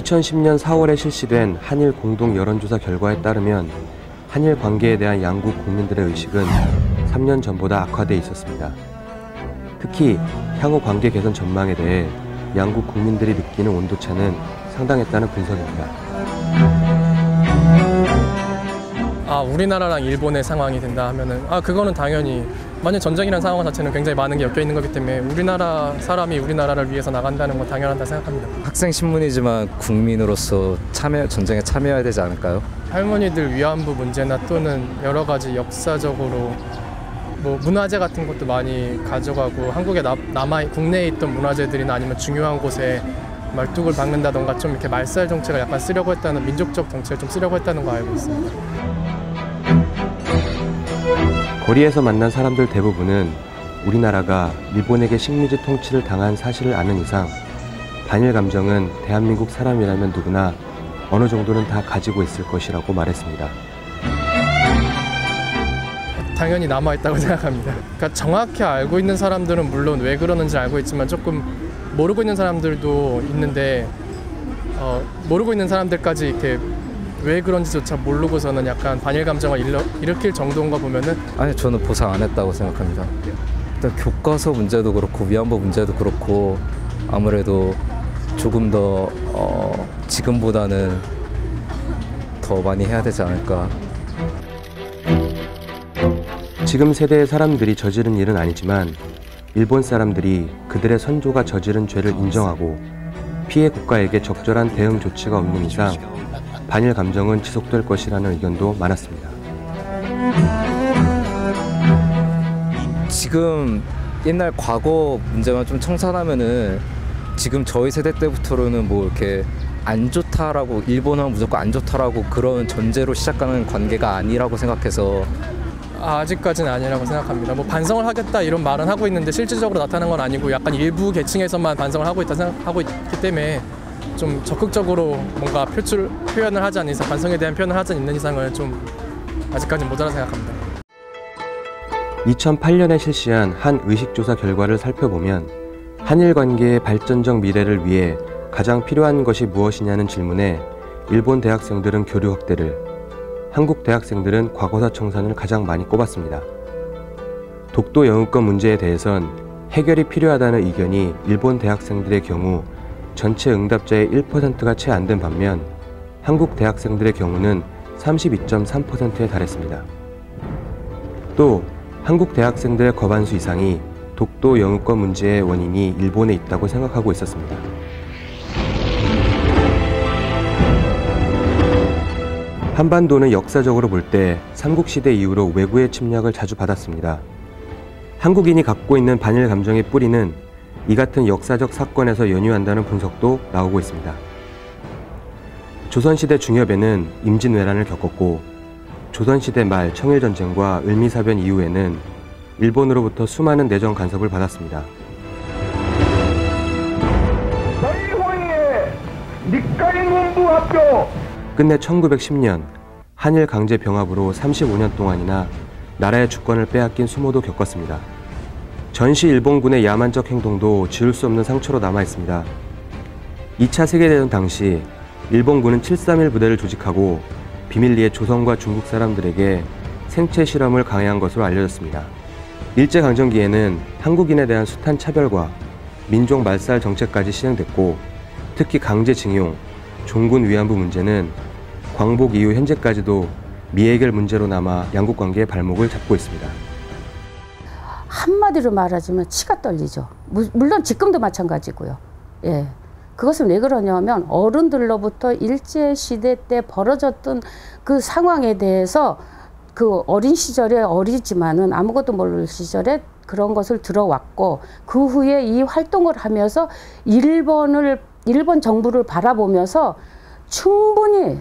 2010년 4월에 실시된 한일 공동 여론조사 결과에 따르면 한일 관계에 대한 양국 국민들의 의식은 3년 전보다 악화돼 있었습니다. 특히 향후 관계 개선 전망에 대해 양국 국민들이 느끼는 온도차는 상당했다는 분석입니다. 우리나라랑 일본의 상황이 된다 하면은 그거는 당연히 만약 전쟁이라는 상황 자체는 굉장히 많은 게 엮여 있는 거기 때문에 우리나라 사람이 우리나라를 위해서 나간다는 건 당연하다 생각합니다. 학생 신문이지만 국민으로서 전쟁에 참여해야 되지 않을까요? 할머니들 위안부 문제나 또는 여러 가지 역사적으로 문화재 같은 것도 많이 가져가고 한국에 국내에 있던 문화재들이나 아니면 중요한 곳에 말뚝을 박는다던가 좀 이렇게 말살 정책을 약간 쓰려고 했다는 민족적 정책을 좀 쓰려고 했다는 거 알고 있습니다. 거리에서 만난 사람들 대부분은 우리나라가 일본에게 식민지 통치를 당한 사실을 아는 이상 반일 감정은 대한민국 사람이라면 누구나 어느 정도는 다 가지고 있을 것이라고 말했습니다. 당연히 남아있다고 생각합니다. 그러니까 정확히 알고 있는 사람들은 물론 왜 그러는지 알고 있지만 조금 모르고 있는 사람들도 있는데 모르고 있는 사람들까지 이렇게 왜 그런지조차 모르고서는 약간 반일 감정을 일으킬 정도인 거 보면은 아니, 저는 보상 안 했다고 생각합니다. 일단 교과서 문제도 그렇고 위안부 문제도 그렇고 아무래도 조금 더 지금보다는 더 많이 해야 되지 않을까. 지금 세대의 사람들이 저지른 일은 아니지만 일본 사람들이 그들의 선조가 저지른 죄를 인정하고 피해 국가에게 적절한 대응 조치가 없는 이상 반일 감정은 지속될 것이라는 의견도 많았습니다. 지금 옛날 과거 문제만 좀 청산하면은 지금 저희 세대 때부터는 뭐 이렇게 안 좋다라고 일본은 무조건 안 좋다라고 그런 전제로 시작하는 관계가 아니라고 생각해서 아직까지는 아니라고 생각합니다. 반성을 하겠다 이런 말은 하고 있는데 실질적으로 나타나는 건 아니고 약간 일부 계층에서만 반성을 하고 있다 생각하고 있기 때문에 좀 적극적으로 뭔가 표현을 하지 않는 이상 반성에 대한 표현을 하지 않는 이상은 좀 아직까지는 모자라 생각합니다. 2008년에 실시한 한 의식조사 결과를 살펴보면 한일 관계의 발전적 미래를 위해 가장 필요한 것이 무엇이냐는 질문에 일본 대학생들은 교류 확대를, 한국 대학생들은 과거사 청산을 가장 많이 꼽았습니다. 독도 영유권 문제에 대해선 해결이 필요하다는 의견이 일본 대학생들의 경우 전체 응답자의 1%가 채 안 된 반면 한국 대학생들의 경우는 32.3%에 달했습니다. 또 한국 대학생들의 과반수 이상이 독도 영유권 문제의 원인이 일본에 있다고 생각하고 있었습니다. 한반도는 역사적으로 볼 때 삼국시대 이후로 외구의 침략을 자주 받았습니다. 한국인이 갖고 있는 반일 감정의 뿌리는 이 같은 역사적 사건에서 연유한다는 분석도 나오고 있습니다. 조선시대 중엽에는 임진왜란을 겪었고 조선시대 말 청일전쟁과 을미사변 이후에는 일본으로부터 수많은 내정 간섭을 받았습니다. 끝내 1910년 한일 강제 병합으로 35년 동안이나 나라의 주권을 빼앗긴 수모도 겪었습니다. 전시 일본군의 야만적 행동도 지울 수 없는 상처로 남아있습니다. 2차 세계대전 당시 일본군은 731 부대를 조직하고 비밀리에 조선과 중국 사람들에게 생체 실험을 강행한 것으로 알려졌습니다. 일제강점기에는 한국인에 대한 숱한 차별과 민족 말살 정책까지 시행됐고 특히 강제징용, 종군 위안부 문제는 광복 이후 현재까지도 미해결 문제로 남아 양국 관계의 발목을 잡고 있습니다. 한마디로 말하자면 치가 떨리죠. 물론 지금도 마찬가지고요. 예. 그것은 왜 그러냐면 어른들로부터 일제시대 때 벌어졌던 그 상황에 대해서 그 어린 시절에 어리지만은 아무것도 모를 시절에 그런 것을 들어왔고 그 후에 이 활동을 하면서 일본 정부를 바라보면서 충분히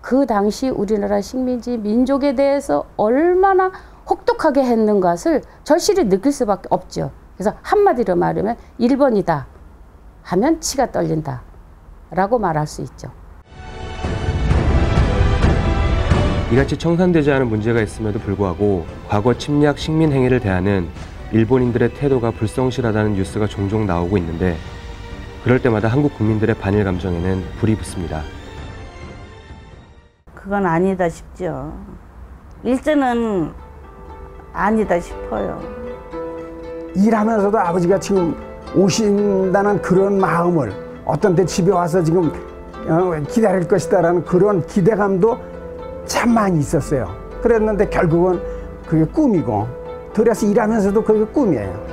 그 당시 우리나라 식민지 민족에 대해서 얼마나 혹독하게 했는 것을 절실히 느낄 수밖에 없죠. 그래서 한마디로 말하면 일본이다 하면 치가 떨린다 라고 말할 수 있죠. 이같이 청산되지 않은 문제가 있음에도 불구하고 과거 침략 식민 행위를 대하는 일본인들의 태도가 불성실하다는 뉴스가 종종 나오고 있는데 그럴 때마다 한국 국민들의 반일 감정에는 불이 붙습니다. 그건 아니다 싶죠. 일제는 아니다 싶어요. 일하면서도 아버지가 지금 오신다는 그런 마음을 어떤 때 집에 와서 지금 기다릴 것이다라는 그런 기대감도 참 많이 있었어요. 그랬는데 결국은 그게 꿈이고, 들여서 일하면서도 그게 꿈이에요.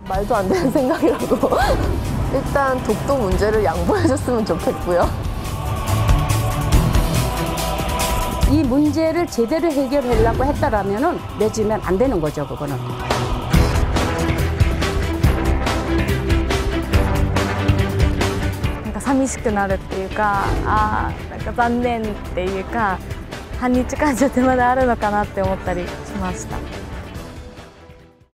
말도 안 되는 생각이라고. 일단 독도 문제를 양보해줬으면 좋겠고요. 이 문제를 제대로 해결하려고 했다라면은 내주면 안 되는 거죠, 그거는. 寂しくなるっていうか、なんか残念っていうか、反日感情ってまだあるのかなって思ったりしました。